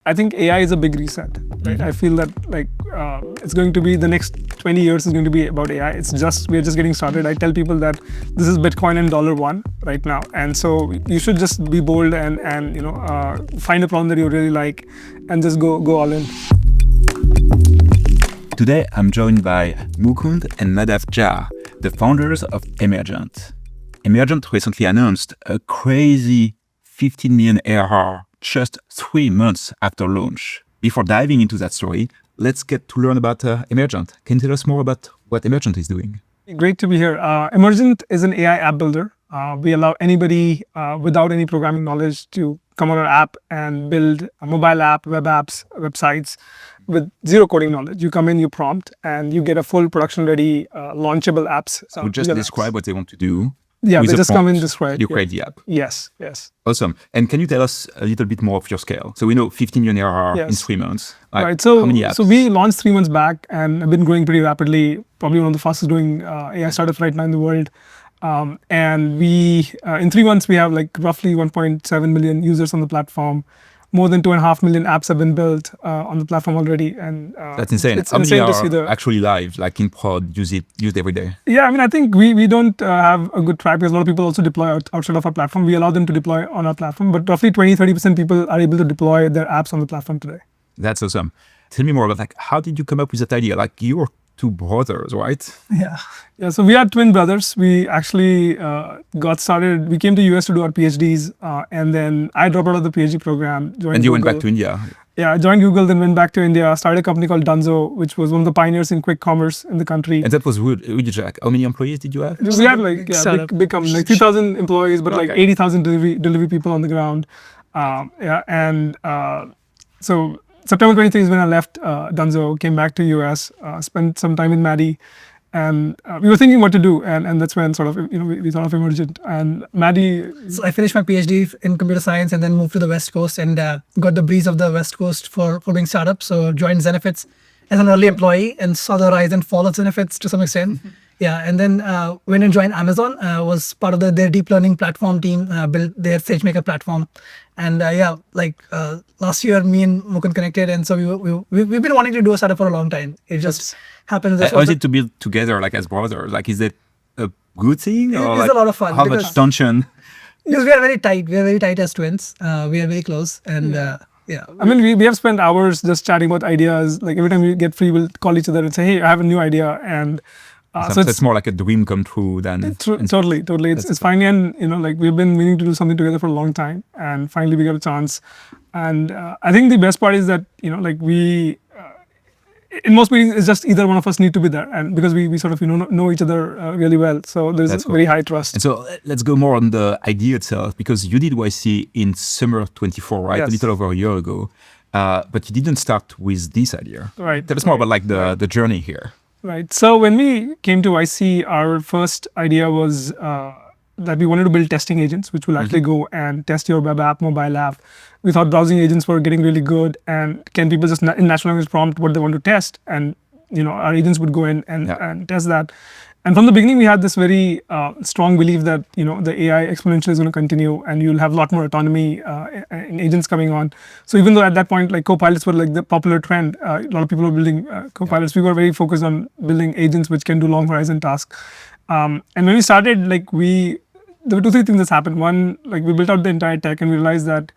I think AI is a big reset. Right? I feel that it's going to be the next 20 years is going to be about AI. We're just getting started. I tell people that this is Bitcoin and $1 right now, and so you should just be bold and find a problem that you really like, and just go all in. Today I'm joined by Mukhund and Madhav Jha, the founders of Emergent. Emergent recently announced a crazy 15 million ARR just 3 months after launch. Before diving into that story, let's get to learn about Emergent. Can you tell us more about what Emergent is doing? Great to be here. Emergent is an AI app builder. We allow anybody without any programming knowledge to come on our app and build a mobile app, web apps, websites with zero coding knowledge. You come in, you prompt, and you get a full production-ready, launchable apps. So just describe what they want to do. Yeah, they just come in, describe. You create the app. Yes. Awesome. And can you tell us a little bit more of your scale? So we know 15 million ARR in 3 months. Right. How many apps? So we launched 3 months back and have been growing pretty rapidly. Probably one of the fastest growing AI startups right now in the world. And we, in 3 months, we have like roughly 1.7 million users on the platform. More than 2.5 million apps have been built on the platform already, and that's insane. It's How many insane are to see actually live, like in prod, used every day? Yeah, I mean, I think we don't have a good track because a lot of people also deploy outside of our platform. We allow them to deploy on our platform, but roughly 20-30% people are able to deploy their apps on the platform today. That's awesome. Tell me more about how did you come up with that idea? Like you were 2 brothers, right? Yeah. So we are twin brothers. We actually got started. We came to US to do our PhDs, and then I dropped out of the PhD program. And you went back to India. Yeah, I joined Google, then went back to India, started a company called Dunzo, which was one of the pioneers in quick commerce in the country. And that was really Jack. How many employees did you have? We had big company, like 3,000 employees, but like 80,000 delivery people on the ground. So September 23 is when I left Dunzo, came back to US, spent some time with Maddie, and we were thinking what to do, and that's when sort of we thought of Emergent. And Maddie. So I finished my PhD in computer science and then moved to the West Coast and got the breeze of the West Coast for being startup. So joined Zenefits as an early employee and saw the rise and fall of Zenefits to some extent. Yeah, and then went and joined Amazon. Was part of their deep learning platform team, built their SageMaker platform. And last year, me and Mukhund connected, and so we've been wanting to do a startup for a long time. It just happened. How is it to build together, like as brothers? Like, is it a good thing? Or it's a lot of fun. How much tension? Because we are very tight. We are very tight as twins. We are very close, and yeah. I mean, we have spent hours just chatting about ideas. Like every time we get free, we'll call each other and say, "Hey, I have a new idea," and so it's more like a dream come true than totally. It's finally, and we've been meaning to do something together for a long time, and finally we got a chance. And I think the best part is that we in most meetings it's just either one of us need to be there, and because we sort of know each other really well, so there's very high trust. And so let's go more on the idea itself, because you did YC in summer 24, right? Yes. A little over a year ago, but you didn't start with this idea. Right. Tell us more about the journey here. Right. So when we came to YC, our first idea was that we wanted to build testing agents, which will actually go and test your web app, mobile app. We thought browsing agents were getting really good, and can people just in natural language prompt what they want to test, and our agents would go in and test that. And from the beginning, we had this very strong belief that the AI exponential is going to continue, and you'll have a lot more autonomy in agents coming on. So even though at that point, like copilots were like the popular trend, a lot of people were building copilots. We were very focused on building agents which can do long horizon tasks. And when we started, there were 2-3 things that happened. One, we built out the entire tech, and we realized that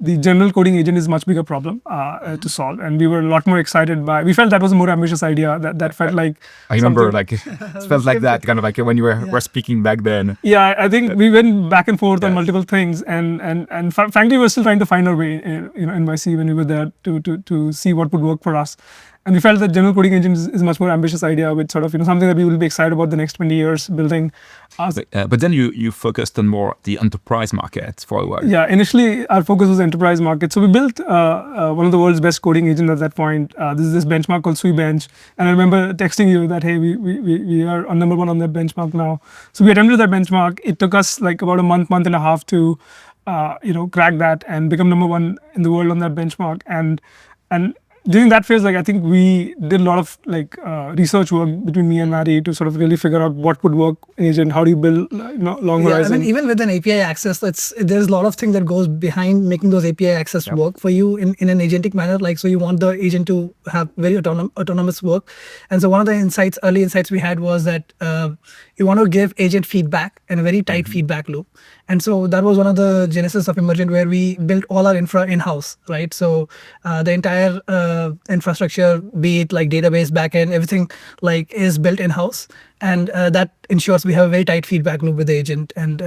the general coding agent is a much bigger problem to solve, and we were a lot more excited by. We felt that was a more ambitious idea. That felt like. I remember, it felt like that, kind of like when you were speaking back then. Yeah, I think we went back and forth on multiple things, and frankly, we were still trying to find our way, in YC when we were there to see what would work for us. And we felt that general coding engine is a much more ambitious idea, with sort of something that we will be excited about the next 20 years building. But then you focused on more the enterprise market for a while. Yeah, initially our focus was enterprise market. So we built one of the world's best coding agents at that point. This is this benchmark called SweBench, and I remember texting you that hey, we are on number 1 on that benchmark now. So we attempted that benchmark. It took us like about a month and a half to crack that and become number 1 in the world on that benchmark. And during that phase, like I think we did a lot of research work between me and Maddie to sort of really figure out what would work in agent, how do you build long horizon. I mean, even with an API access, there's a lot of things that goes behind making those API access work for you in an agentic manner. Like, so you want the agent to have very autonomous work. And so one of the early insights we had was that you want to give agent feedback and a very tight feedback loop. And so that was one of the genesis of Emergent, where we built all our infra in-house, right? So the entire infrastructure, be it like database, backend, everything like is built in-house. And that ensures we have a very tight feedback loop with the agent. And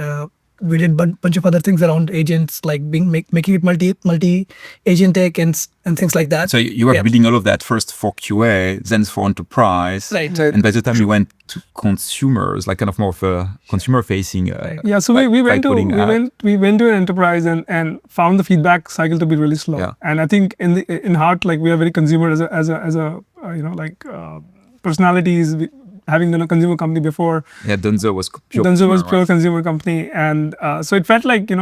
we did a bunch of other things around agents, like making it multi-agentic and things like that. So you were building all of that first for QA, then for enterprise. Right. And by the time you went to consumers, like kind of more of a consumer-facing. Yeah. So we went to an enterprise and found the feedback cycle to be really slow. Yeah. And I think in heart, like we are very consumer as a personalities. Having done a consumer company before. Yeah, Dunzo was pure consumer company, and so it felt like we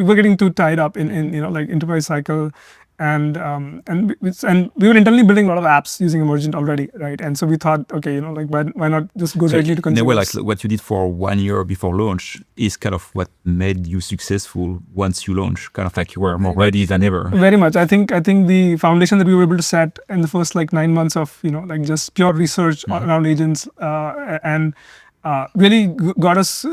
were getting too tied up in enterprise cycle, and we were internally building a lot of apps using Emergent already, right? And so we thought, okay, why not just go directly to consumers? In a way, like what you did for 1 year before launch is kind of what made you successful once you launch. Kind of like you were more ready than ever. Very much. I think the foundation that we were able to set in the first 9 months of just pure research around agents and really got us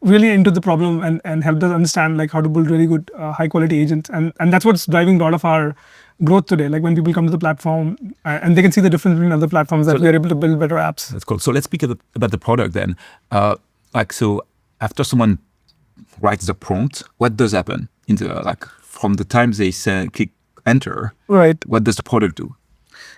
really into the problem and helped us understand how to build really good high quality agents, and that's what's driving a lot of our growth today. Like when people come to the platform and they can see the difference between other platforms, that we are able to build better apps. That's cool. So let's speak about the product then. So after someone writes the prompt, what does happen in the from the time they click enter? Right. What does the product do?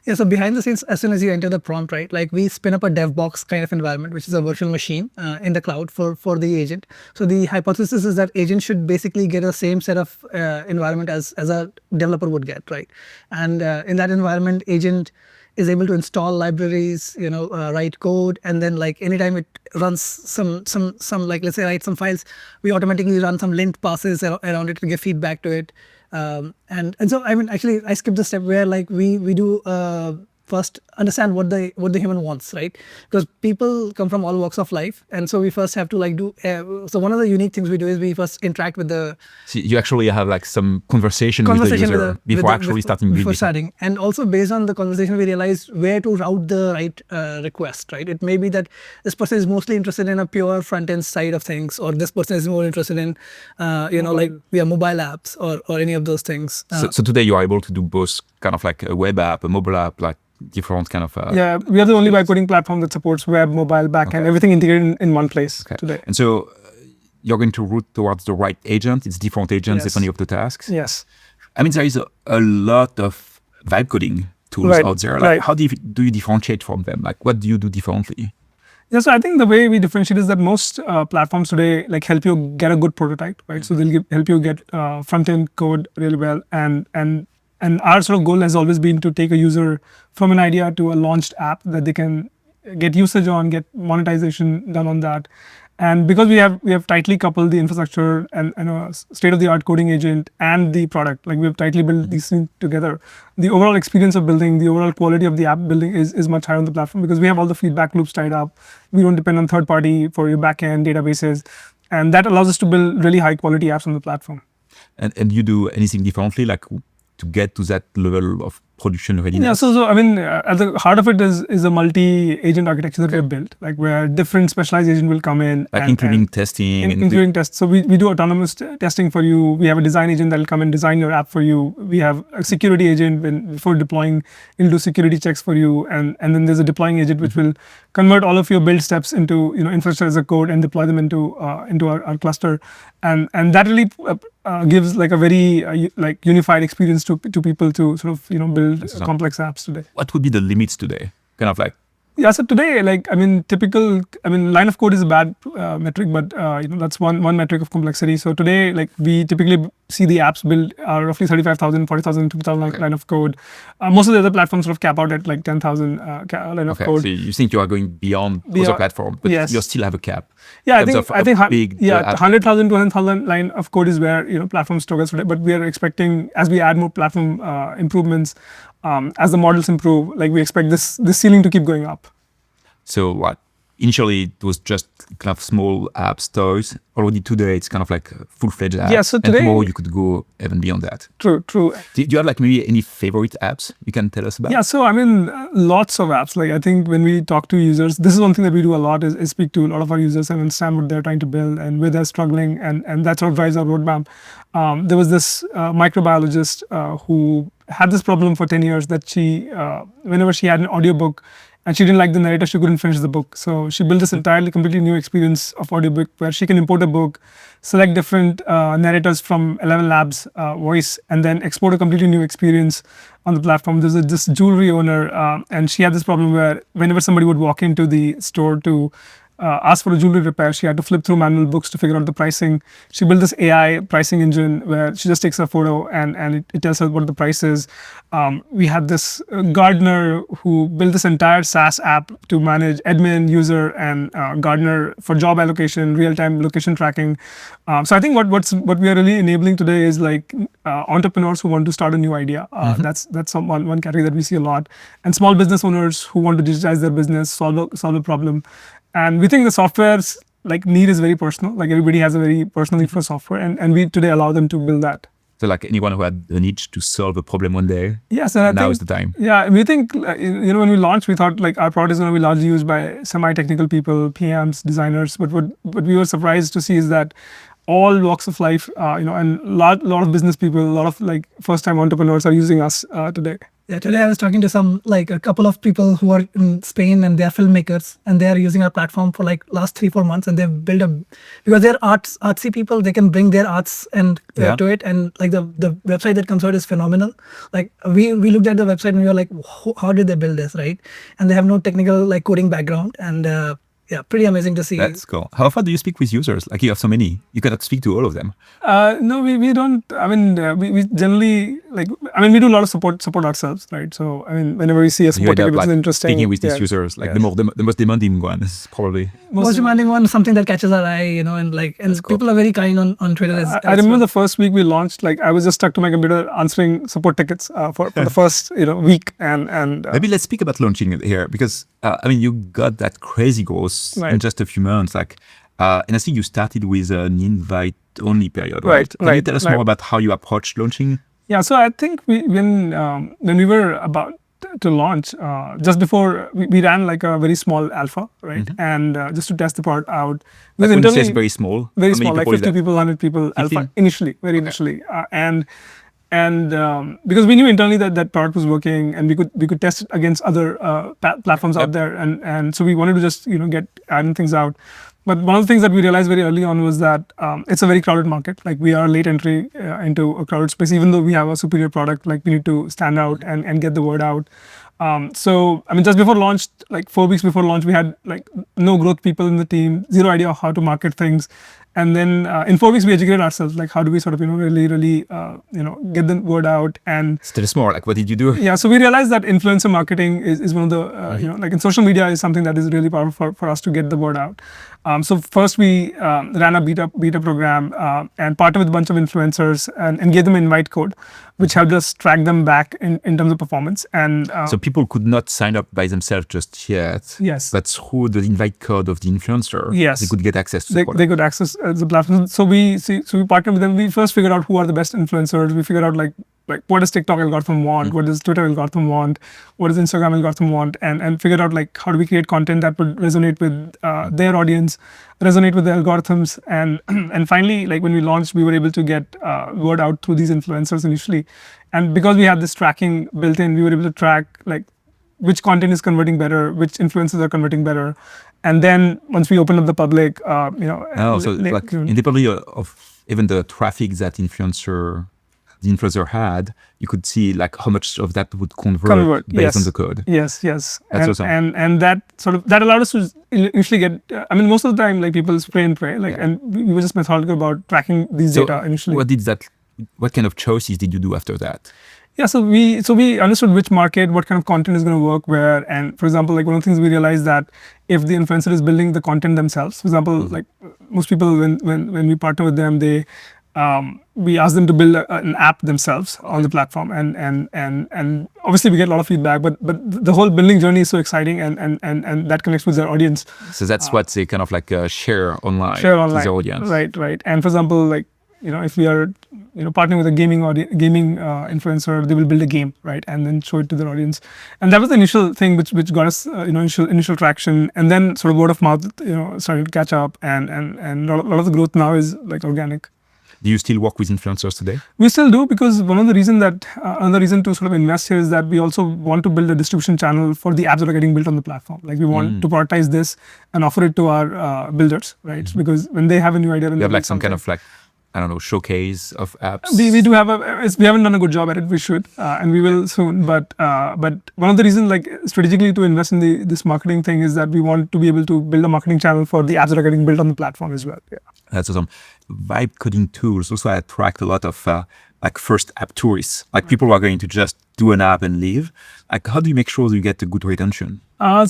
Yeah, so behind the scenes, as soon as you enter the prompt, right, like we spin up a dev box kind of environment, which is a virtual machine in the cloud for the agent. So the hypothesis is that agent should basically get the same set of environment as a developer would get, right? And in that environment, agent is able to install libraries, write code, and then anytime it runs some let's say write some files, we automatically run some lint passes around it to give feedback to it. And so I mean, actually, I skipped the step where we do first understand what the human wants, right? Because people come from all walks of life, and so we first have to do. So one of the unique things we do is we first interact with the. So you actually have some conversation with the user before starting. And also based on the conversation, we realize where to route the right request, right? It may be that this person is mostly interested in a pure front end side of things, or this person is more interested in, mobile apps or any of those things. So today you are able to do both, kind of like a web app, a mobile app, different kind of. Yeah, we are the only vibe coding platform that supports web, mobile, backend, everything integrated in one place today. And so you're going to route towards the right agent. It's different agents depending on the tasks. Yes. I mean, there is a lot of vibe coding tools out there. How do you differentiate from them? What do you do differently? Yeah, so I think the way we differentiate is that most platforms today help you get a good prototype, right? So they'll help you get front-end code really well, and our sort of goal has always been to take a user from an idea to a launched app that they can get usage on, get monetization done on that. And because we have tightly coupled the infrastructure and a state-of-the-art coding agent and the product, we have tightly built these things together, the overall experience of building, the overall quality of the app building is much higher on the platform because we have all the feedback loops tied up. We don't depend on third-party for your backend databases, and that allows us to build really high-quality apps on the platform. And you do anything differently, to get to that level of production readiness? Yeah, so I mean, at the heart of it is a multi-agent architecture that we have built, where different specialized agent will come in. Including testing. Including tests. So we do autonomous testing for you. We have a design agent that will come and design your app for you. We have a security agent before deploying, it'll do security checks for you. And then there's a deploying agent which will convert all of your build steps into infrastructure as a code and deploy them into our cluster. And that really gives a very unified experience to people to sort of build complex apps today. What would be the limits today? Kind of Yeah, so today, typical, line of code is a bad metric, but that's one metric of complexity. So today, we typically see the apps build roughly 35,000, 40,000, 50,000 line of code. Most of the other platforms sort of cap out at 10,000 line of code. So you think you are going beyond other platforms, but yes. you still have a cap. Yeah, I think 100,000 to 100,000 line of code is where platforms struggle today. But we are expecting, as we add more platform improvements, as the models improve, we expect this ceiling to keep going up. So what? Initially, it was just kind of small app stores. Already today, it's kind of like full-fledged apps. Yeah, so today, and tomorrow you could go even beyond that. True. Do you have maybe any favorite apps you can tell us about? Yeah, so lots of apps. I think when we talk to users, this is one thing that we do a lot is speak to a lot of our users and understand what they're trying to build and where they're struggling, and that sort of drives our roadmap. There was this microbiologist who had this problem for 10 years that she, whenever she had an audiobook, and she didn't like the narrator, she couldn't finish the book. So she built this entirely completely new experience of audiobook where she can import a book, select different narrators from 11 Labs voice, and then export a completely new experience on the platform. There's this jewelry owner, and she had this problem where whenever somebody would walk into the store to ask for a jewelry repair, she had to flip through manual books to figure out the pricing. She built this AI pricing engine where she just takes a photo and it tells her what the price is. We had this gardener who built this entire SaaS app to manage admin, user, and gardener for job allocation, real-time location tracking. So I think what we are really enabling today is entrepreneurs who want to start a new idea. That's one category that we see a lot, and small business owners who want to digitize their business, solve a problem. And we think the software's need is very personal. Everybody has a very personal need for software, and we today allow them to build that. So anyone who had the need to solve a problem one day, yes, and now is the time. Yeah, we think when we launched, we thought our product is going to be largely used by semi-technical people, PMs, designers. But what we were surprised to see is that all walks of life, and lot of business people, a lot of first-time entrepreneurs are using us today. Yeah, today I was talking to a couple of people who are in Spain, and they're filmmakers, and they're using our platform for last 3-4 months, and they've built because they're artsy people, they can bring their arts and to it, and the website that comes out is phenomenal. We looked at the website and we were like, how did they build this, right? And they have no technical coding background, and yeah, pretty amazing to see. That's cool. How often do you speak with users? You have so many, you cannot speak to all of them. No, we don't. We generally we do a lot of support ourselves, right? So whenever we see a support ticket which is interesting, speaking with these users, the most demanding one is probably most demanding one, something that catches our eye, and people are very kind on Twitter. I remember the first week we launched, I was just stuck to my computer answering support tickets for the first week, and maybe let's speak about launching it here, because you got that crazy growth in just a few months, and I think you started with an invite-only period, right? Can you tell us more about how you approached launching? Yeah, so I think when we were about to launch, just before we ran a very small alpha, right? And just to test the part out. When you say it's very small, 50 people, 100 people, 15? Alpha initially, very initially, and because we knew internally that product was working, and we could test it against other platforms out there, and so we wanted to just get adding things out. But one of the things that we realized very early on was that it's a very crowded market. We are late entry into a crowded space. Even though we have a superior product, we need to stand out and get the word out. So just before launch, 4 weeks before launch, we had no growth people in the team, zero idea of how to market things. And then in 4 weeks, we educated ourselves, how do we sort of, really, get the word out. And still small, what did you do? Yeah, so we realized that influencer marketing is one of the, in social media is something that is really powerful for us to get the word out. So first we ran a beta program and partnered with a bunch of influencers and gave them an invite code, which helped us track them back in terms of performance. And so people could not sign up by themselves just yet. Yes. But through the invite code of the influencer, yes, they could get access to the product. They could access the platform. So we partnered with them. We first figured out who are the best influencers. We figured out what does TikTok algorithm want, what does Twitter algorithm want, what does Instagram algorithm want, and figured out how do we create content that would resonate with their audience, resonate with the algorithms, and finally, when we launched, we were able to get word out through these influencers initially, and because we had this tracking built in, we were able to track which content is converting better, which influencers are converting better, and then once we opened up the public, independently of even the traffic that influencer the influencer had, you could see like how much of that would convert based on the code. Yes. That's and, awesome. and that sort of that allowed us to initially get. I mean, most of the time, like people spray and pray, like, and we were just methodical about tracking these data initially. What kind of choices did you do after that? Yeah, so we understood which market, what kind of content is going to work where, and for example, like one of the things we realized that if the influencer is building the content themselves, for example, like most people when we partner with them, they we ask them to build an app themselves on the platform, and obviously we get a lot of feedback, but the whole building journey is so exciting, and that connects with their audience. So that's what they kind of like share online. To their audience. Right. And for example, like if we are partnering with a gaming influencer, they will build a game, right, and then show it to their audience. And that was the initial thing which got us initial traction, and then sort of word of mouth started to catch up, and a lot of the growth now is like organic. Do you still work with influencers today? We still do, because another reason to sort of invest here is that we also want to build a distribution channel for the apps that are getting built on the platform. Like we want to prioritize this and offer it to our builders, right? Because when they have a new idea, we have like some kind of like, I don't know, showcase of apps. We do have we haven't done a good job at it. We should, and we will soon. But one of the reasons, like strategically, to invest in this marketing thing is that we want to be able to build a marketing channel for the apps that are getting built on the platform as well. Yeah. That's awesome. Vibe coding tools also attract a lot of like first app tourists, like people who are going to just do an app and leave. Like, how do you make sure that you get a good retention? I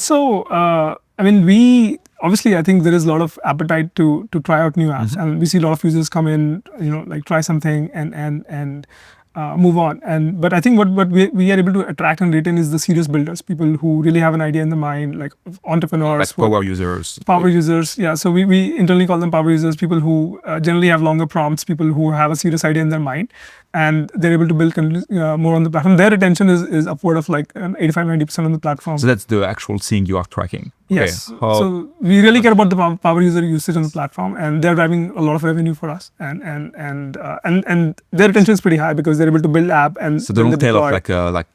mean, obviously, I think there is a lot of appetite to try out new apps, and we see a lot of users come in, like try something and move on. But I think what we are able to attract and retain is the serious builders, people who really have an idea in the mind, like entrepreneurs. Like power users. Power users, yeah. So we internally call them power users, people who generally have longer prompts, people who have a serious idea in their mind, and they're able to build more on the platform. Their retention is upward of like 85-90% on the platform. So that's the actual thing you are tracking. Yes. Okay. So we really care about the power user usage on the platform, and they're driving a lot of revenue for us. And their retention is pretty high because they're able to build app and so the long tail of like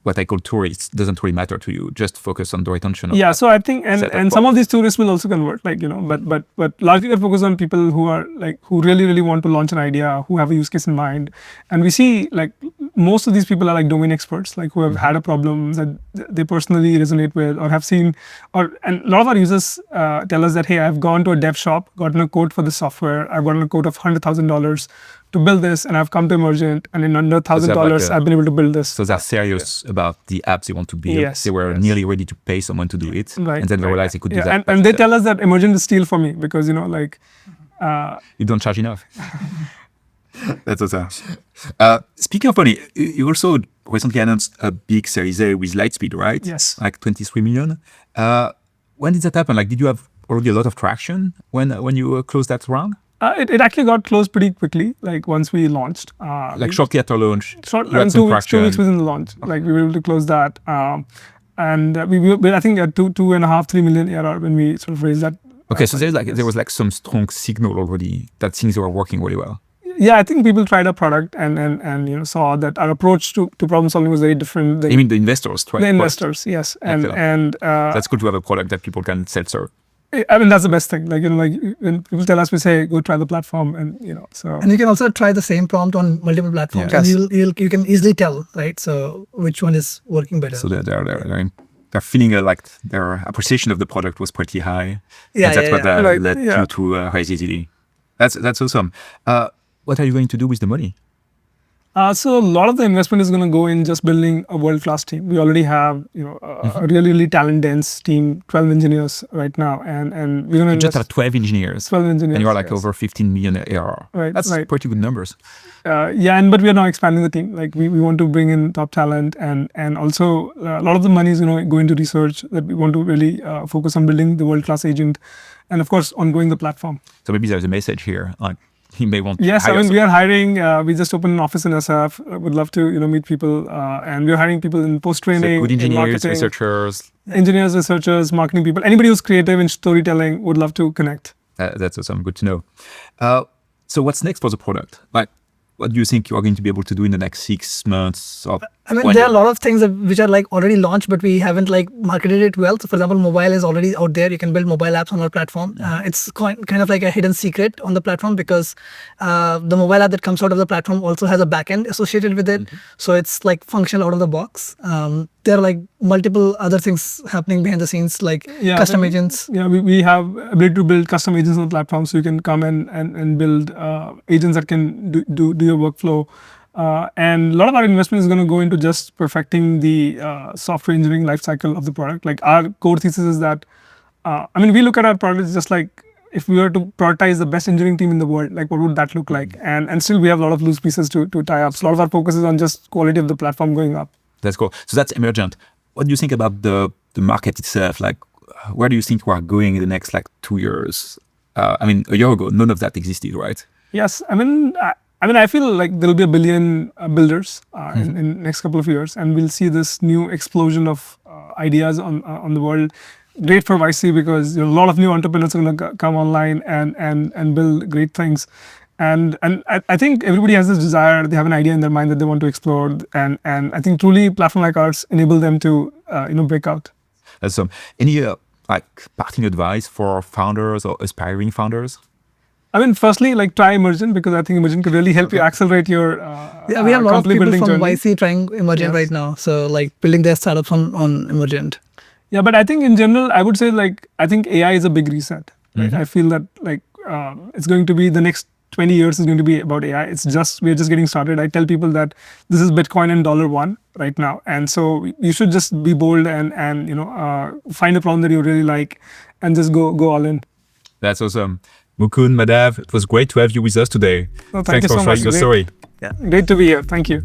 what I call tourists doesn't really matter to you. Just focus on the retention. So I think and some of these tourists will also convert, like but largely we're focused on people who are like who really want to launch an idea, who have a use case in mind, and we see like most of these people are like domain experts, like who have had a problem that they personally resonate with or have seen, and a lot of our users tell us that, hey, I've gone to a dev shop, gotten a quote for the software, I've gotten a quote of $100,000 to build this, and I've come to Emergent, and in under $1,000 I've been able to build this. So they're serious about the apps they want to build. Yes. They were nearly ready to pay someone to do it, and then they realized they could do that. And they tell us that Emergent is steal for me because like you don't charge enough. That's awesome. Speaking of money, you also recently announced a big Series A with Lightspeed, right? Yes. Like 23 million. When did that happen? Like, did you have already a lot of traction when you closed that round? It actually got closed pretty quickly, like once we launched. Like shortly after launch? Short, 2 weeks within the launch. Like we were able to close that. And I think at 2.5-3 million ARR when we sort of raised that. Okay, so there was like some strong signal already that things were working really well. Yeah, I think people tried our product and saw that our approach to problem solving was very different. You mean the investors tried? The investors, yes. And that's good to have a product that people can self-serve. I mean, that's the best thing. Like, like when people tell us, we say, go try the platform, and so. And you can also try the same prompt on multiple platforms, and you can easily tell, right? So which one is working better? So they're feeling like their appreciation of the product was pretty high. Yeah, and that's what led you to raise easily. That's awesome. What are you going to do with the money? So a lot of the investment is going to go in just building a world-class team. We already have, a really talent-dense team, 12 engineers right now, and we're going to just have 12 engineers. 12 engineers, and you're like over 15 million ARR. Right, that's pretty good numbers. But we are now expanding the team. Like we want to bring in top talent, and also a lot of the money is going to go into research. That we want to really focus on building the world-class agent, and of course on growing the platform. So maybe there's a message here, like. He may want to Yes, I mean, we are hiring. We just opened an office in SF. Would love to, meet people. And we're hiring people in post-training, so good engineers, researchers, marketing people. Anybody who's creative in storytelling would love to connect. That's awesome. Good to know. So what's next for the product? Like, what do you think you are going to be able to do in the next 6 months or I mean, When there are a you- lot of things which are like already launched, but we haven't like marketed it well. So, for example, mobile is already out there. You can build mobile apps on our platform. It's kind of like a hidden secret on the platform because the mobile app that comes out of the platform also has a backend associated with it. So it's like functional out of the box. There are like multiple other things happening behind the scenes, like custom agents. Yeah, we have ability to build custom agents on the platform, so you can come and build agents that can do your workflow. And a lot of our investment is going to go into just perfecting the software engineering lifecycle of the product. Like our core thesis is that, I mean, we look at our product as just like if we were to prioritize the best engineering team in the world, like what would that look like? And still we have a lot of loose pieces to tie up. So a lot of our focus is on just quality of the platform going up. That's cool. So that's Emergent. What do you think about the market itself? Like, where do you think we are going in the next like 2 years? I mean, a year ago, none of that existed, right? Yes, I mean, I feel like there will be a billion builders in next couple of years, and we'll see this new explosion of ideas on the world. Great for YC because a lot of new entrepreneurs are going to come online and build great things. And I think everybody has this desire. They have an idea in their mind that they want to explore, and I think truly platform like ours enable them to break out. That's any like parting advice for founders or aspiring founders? I mean, firstly, like try Emergent because I think Emergent could really help you accelerate your Yeah, we have a lot of company people building from journey. YC trying Emergent Yes. right now. So like building their startups on Emergent. Yeah, but I think in general, I would say like I think AI is a big reset. Right? I feel that like it's going to be the next 20 years is going to be about AI. We're just getting started. I tell people that this is Bitcoin and $1 right now, and so you should just be bold and find a problem that you really like and just go all in. That's awesome. Mukhund, Madhav, it was great to have you with us today. Well, thank Thanks you for so sharing much. your story. Great to be here. Thank you.